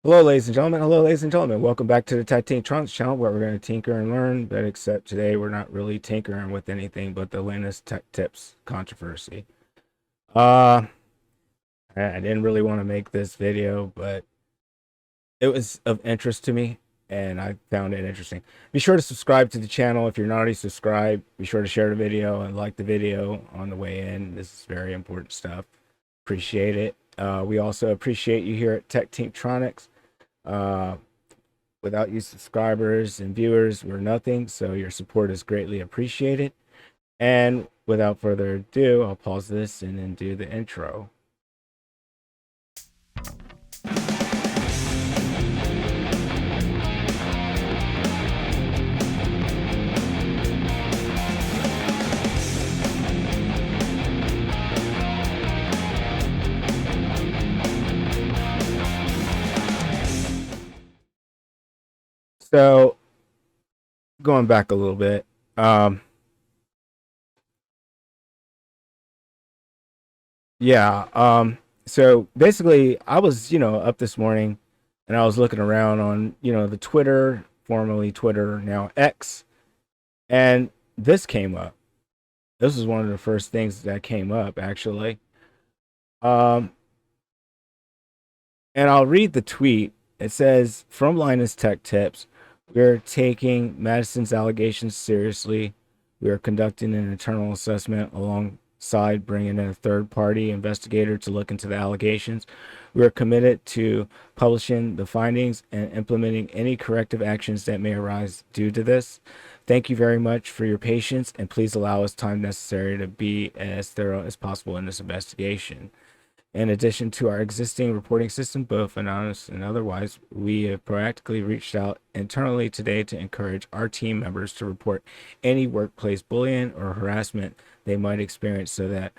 Hello, ladies and gentlemen. Hello, ladies and gentlemen. Welcome back to the Tinktronics channel, where we're going to tinker and learn. But except today, we're not really tinkering with anything but the Linus Tech tips controversy. Uh, I didn't really want to make this video, but it was of interest to me, and I found it interesting. Be sure to subscribe to the channel if you're not already subscribed. Be sure to share the video and like the video on the way in. This is very important stuff. Appreciate it. We also appreciate you here at Tech Tinktronics. Uh, Without you subscribers and viewers, we're nothing, so your support is greatly appreciated. And without further ado, I'll pause this and then do the intro. So, going back a little bit, yeah, so basically, I was, up this morning and I was looking around on, the Twitter, formerly Twitter, now X, and this came up. This was one of the first things that came up, actually. Um, and I'll read the tweet. It says, from Linus Tech Tips, we're taking Madison's allegations seriously. We are conducting an internal assessment alongside bringing in a third party investigator to look into the allegations. We are committed to publishing the findings and implementing any corrective actions that may arise due to this. Thank you very much for your patience, and please allow us time necessary to be as thorough as possible in this investigation. In addition to our existing reporting system, both anonymous and otherwise, we have proactively reached out internally today to encourage our team members to report any workplace bullying or harassment they might experience so that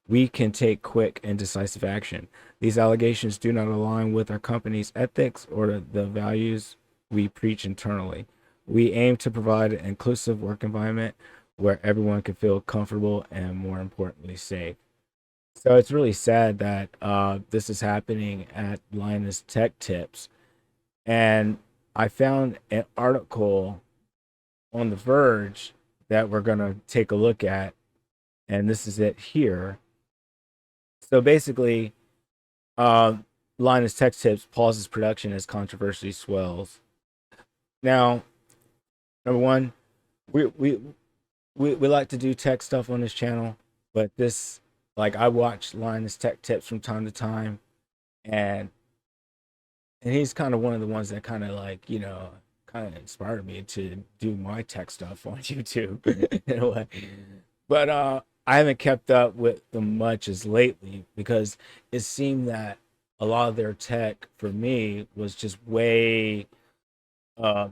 we can take quick and decisive action. These allegations do not align with our company's ethics or the values we preach internally. We aim to provide an inclusive work environment where everyone can feel comfortable and, more importantly, safe. So it's really sad that this is happening at Linus Tech Tips. And I found an article on The Verge that we're going to take a look at. And this is it here. So basically, uh, Linus Tech Tips pauses production as controversy swells. Now, number one, we, we, we like to do tech stuff on this channel, but this, like, I watch Linus Tech Tips from time to time, and he's kind of one of the ones that kind of, like, kind of inspired me to do my tech stuff on YouTube in a way. But I haven't kept up with them much as lately because it seemed that a lot of their tech for me was just way uh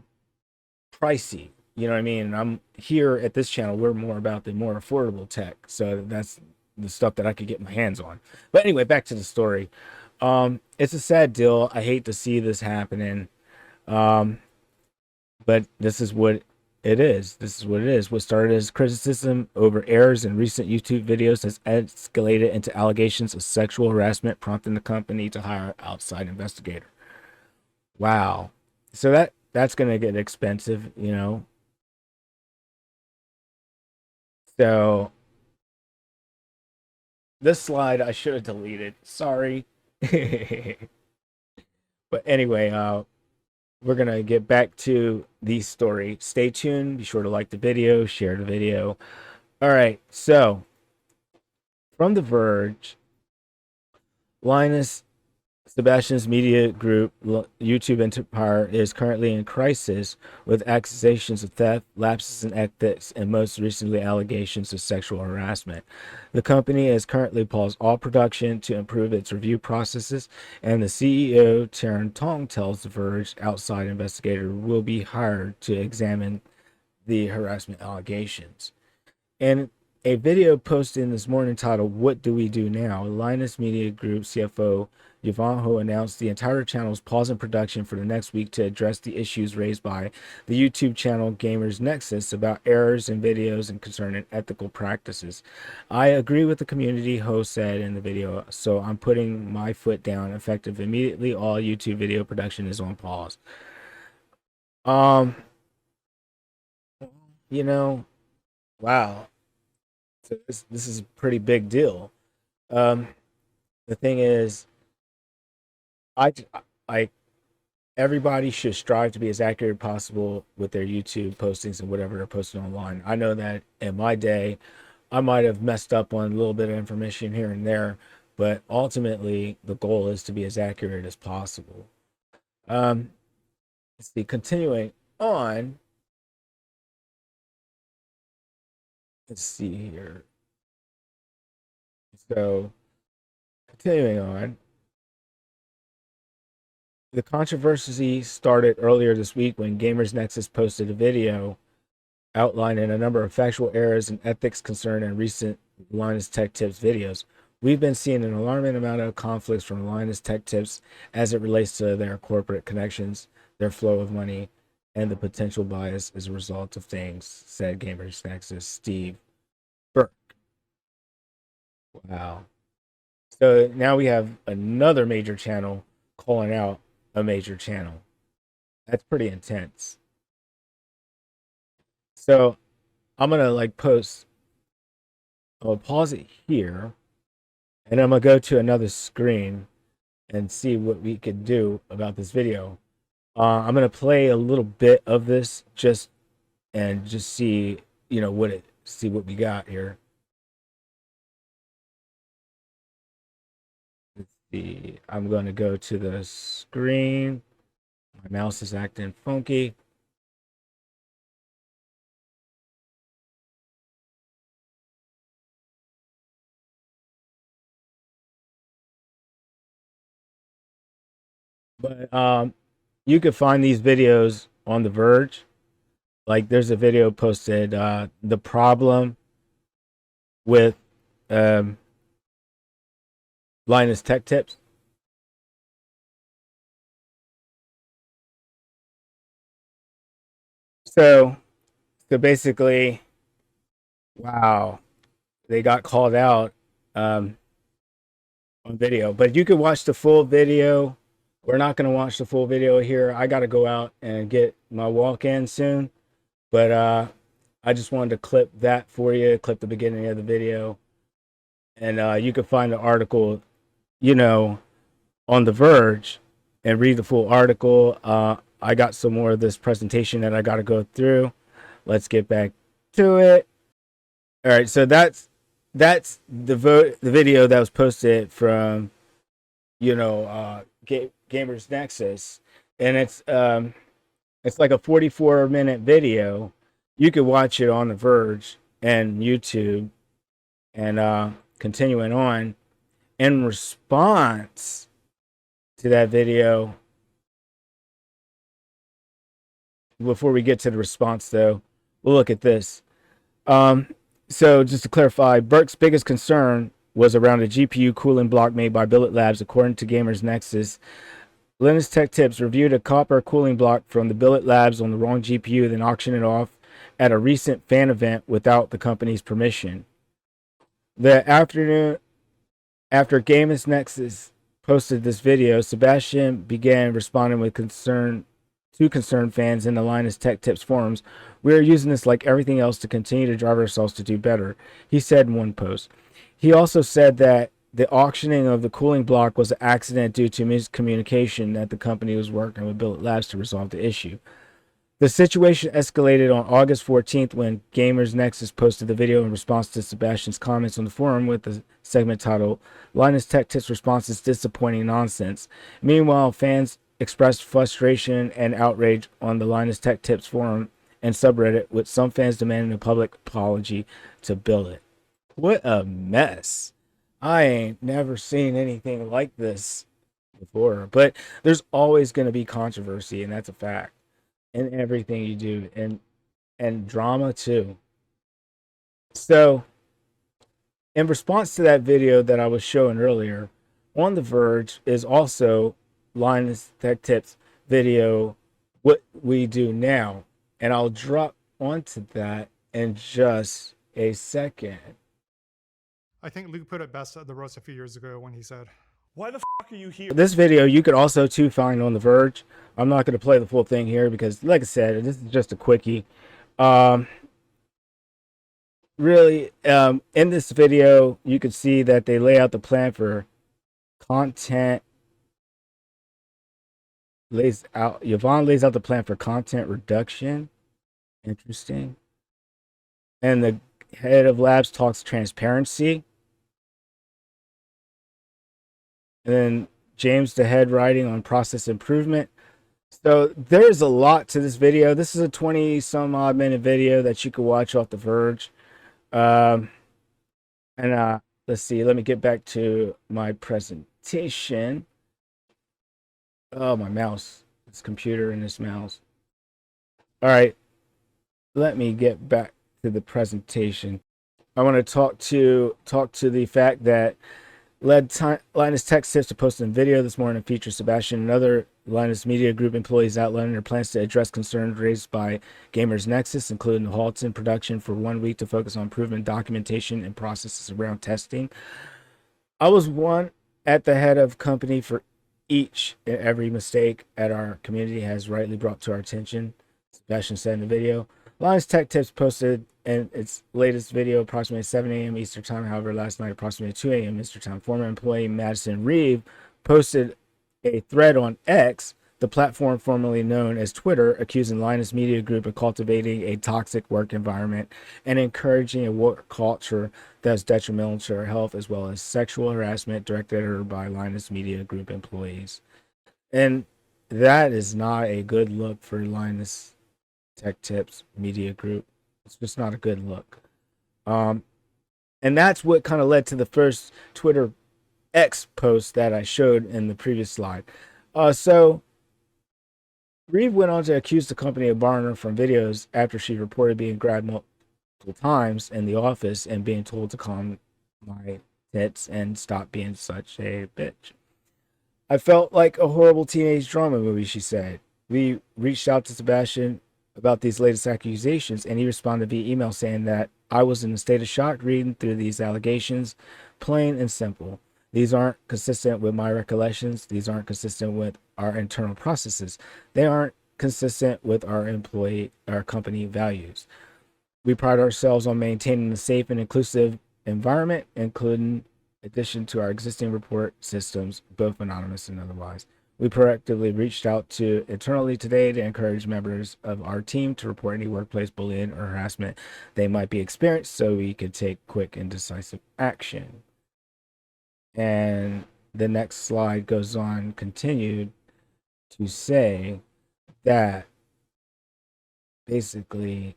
pricey. You know what I mean? And I'm here at this channel, we're more about the more affordable tech. So that's the stuff that I could get my hands on. But anyway, back to the story. It's a sad deal. I hate to see this happening. Um, but this is what it is. This is what it is. What started as criticism over errors in recent YouTube videos has escalated into allegations of sexual harassment, prompting the company to hire an outside investigator. Wow. So that's gonna get expensive, you know. So this slide I should have deleted. Sorry. But anyway, we're gonna get back to the story. Stay tuned. Be sure to like the video, share the video. All right. So from The Verge, Linus Sebastian's media group, YouTube Empire, is currently in crisis with accusations of theft, lapses in ethics, and most recently allegations of sexual harassment. The company has currently paused all production to improve its review processes, and the CEO, Taryn Tong, tells The Verge outside investigator will be hired to examine the harassment allegations. And a video posted this morning titled, What Do We Do Now? Linus Media Group CFO Yvonne announced the entire channel is pausing production for the next week to address the issues raised by the YouTube channel Gamers Nexus about errors in videos and concerning ethical practices. I agree with the community, Ho said in the video, so I'm putting my foot down. Effective immediately, all YouTube video production is on pause. Um, you know, wow. So this is a pretty big deal. Um, the thing is, I I everybody should strive to be as accurate as possible with their YouTube postings and whatever they're posting online. I know that in my day, I might have messed up on a little bit of information here and there, but ultimately the goal is to be as accurate as possible. Let's see, continuing on. Let's see here. So, continuing on. The controversy started earlier this week when Gamers Nexus posted a video outlining a number of factual errors and ethics concern in recent Linus Tech Tips videos. We've been seeing an alarming amount of conflicts from Linus Tech Tips as it relates to their corporate connections, their flow of money, and the potential bias as a result of things, said Gamers Nexus Steve Burke. Wow. So now we have another major channel calling out a major channel. That's pretty intense. So I'm gonna I'll pause it here, and I'm gonna go to another screen and see what we could do about this video. I'm gonna play a little bit of this just see, see what we got here. Let's see. I'm gonna go to the screen. My mouse is acting funky. But you could find these videos on The Verge. Like there's a video posted, the problem with um, Linus Tech Tips. So, so basically, wow, they got called out um, on video. But you could watch the full video. We're not going to watch the full video here. I got to go out and get my walk in soon. But I just wanted to clip that for you, clip the beginning of the video. And you can find the article, on The Verge and read the full article. I got some more of this presentation that I got to go through. Let's get back to it. All right, so that's the video that was posted from Gamers Nexus, and it's like a 44-minute video. You could watch it on The Verge and YouTube, and continuing on. In response to that video, before we get to the response, though, we'll look at this. So just to clarify, Burke's biggest concern was around a GPU cooling block made by Billet Labs, according to Gamers Nexus. Linus Tech Tips reviewed a copper cooling block from the Billet Labs on the wrong GPU, then auctioned it off at a recent fan event without the company's permission. The afternoon after Gamers Nexus posted this video, Sebastian began responding with concerned fans in the Linus Tech Tips forums. We are using this like everything else to continue to drive ourselves to do better, he said in one post. He also said that the auctioning of the cooling block was an accident due to miscommunication, that the company was working with Billet Labs to resolve the issue. The situation escalated on August 14th when Gamers Nexus posted the video in response to Sebastian's comments on the forum with the segment titled Linus Tech Tips Response is Disappointing Nonsense. Meanwhile, fans expressed frustration and outrage on the Linus Tech Tips forum and subreddit, with some fans demanding a public apology to Billet. What a mess. I ain't never seen anything like this before. But there's always going to be controversy, and that's a fact, in everything you do, and drama too. So in response to that video that I was showing earlier, on The Verge is also Linus Tech Tips video, What We Do Now. And I'll drop onto that in just a second. I think Luke put it best at the roast a few years ago when he said, "Why the fuck are you here?" This video you could also too find on The Verge. I'm not going to play the full thing here because, like I said, this is just a quickie. Really, in this video, you can see that they lay out the plan for content. Yvonne lays out the plan for content reduction. Interesting. And the head of labs talks transparency. And then James, the head, writing on process improvement. So there's a lot to this video. This is a 20 some odd minute video that you can watch off The Verge. And let's see, let me get back to my presentation. Oh, my mouse. This computer and this mouse. All right. Let me get back to the presentation. I want to talk to the fact that Linus Tech Tips to post a video this morning features Sebastian and other Linus Media Group employees outlining their plans to address concerns raised by Gamers Nexus, including the halts in production for 1 week to focus on improvement documentation and processes around testing. I was one at the head of company for each and every mistake at our community has rightly brought to our attention, Sebastian said in the video. Linus Tech Tips posted in its latest video approximately 7 a.m. Eastern Time. However, last night approximately 2 a.m. Eastern Time, former employee Madison Reeve posted a thread on X, the platform formerly known as Twitter, accusing Linus Media Group of cultivating a toxic work environment and encouraging a work culture that is detrimental to her health, as well as sexual harassment directed at her by Linus Media Group employees. And that is not a good look for Linus Tech Tips Media Group. It's just not a good look. And that's what kind of led to the first Twitter X post that I showed in the previous slide. So Reeve went on to accuse the company of barring her from videos after she reported being grabbed multiple times in the office and being told to calm my tits and stop being such a bitch. I felt like a horrible teenage drama movie, she said. We reached out to Sebastian about these latest accusations, and he responded via email saying that I was in a state of shock reading through these allegations, plain and simple. These aren't consistent with my recollections. These aren't consistent with our internal processes. They aren't consistent with our company values. We pride ourselves on maintaining a safe and inclusive environment, including addition to our existing report systems, both anonymous and otherwise. We proactively reached out to internally today to encourage members of our team to report any workplace bullying or harassment they might be experienced so we could take quick and decisive action. And the next slide goes on, continued to say that basically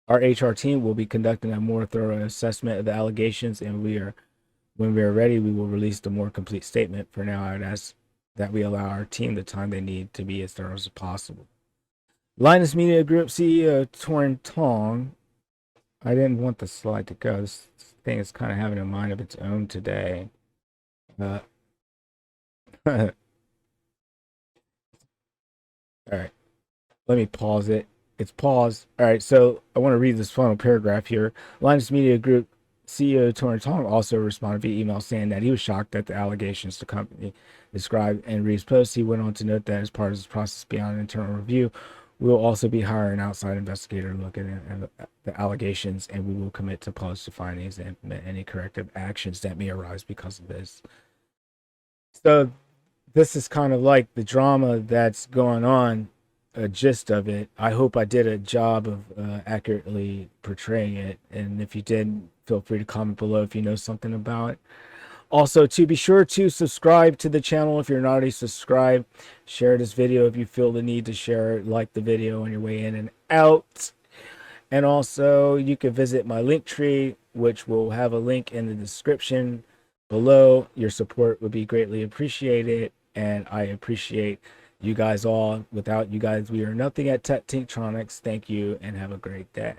our HR team will be conducting a more thorough assessment of the allegations, and when we are ready, we will release the more complete statement. For now, I would ask that we allow our team the time they need to be as thorough as possible. Linus Media Group CEO Torn Tong. I didn't want the slide to go. This thing is kind of having a mind of its own today. All right. Let me pause it. It's paused. All right. So I want to read this final paragraph here. Linus Media Group CEO Torn Tong also responded via email saying that he was shocked at the allegations the company described in Reeves' post. He went on to note that as part of this process beyond internal review, we will also be hiring an outside investigator looking at the allegations, and we will commit to polish the findings and implement any corrective actions that may arise because of this. So this is kind of like the drama that's going on, a gist of it. I hope I did a job of accurately portraying it, and if you did, feel free to comment below if you know something about it. Also, to be sure to subscribe to the channel if you're not already subscribed. Share this video if you feel the need to share it. Like the video on your way in and out. And also, you can visit my link tree, which will have a link in the description below. Your support would be greatly appreciated, and I appreciate you guys all. Without you guys, we are nothing at Tech Tinctronics. Thank you, and have a great day.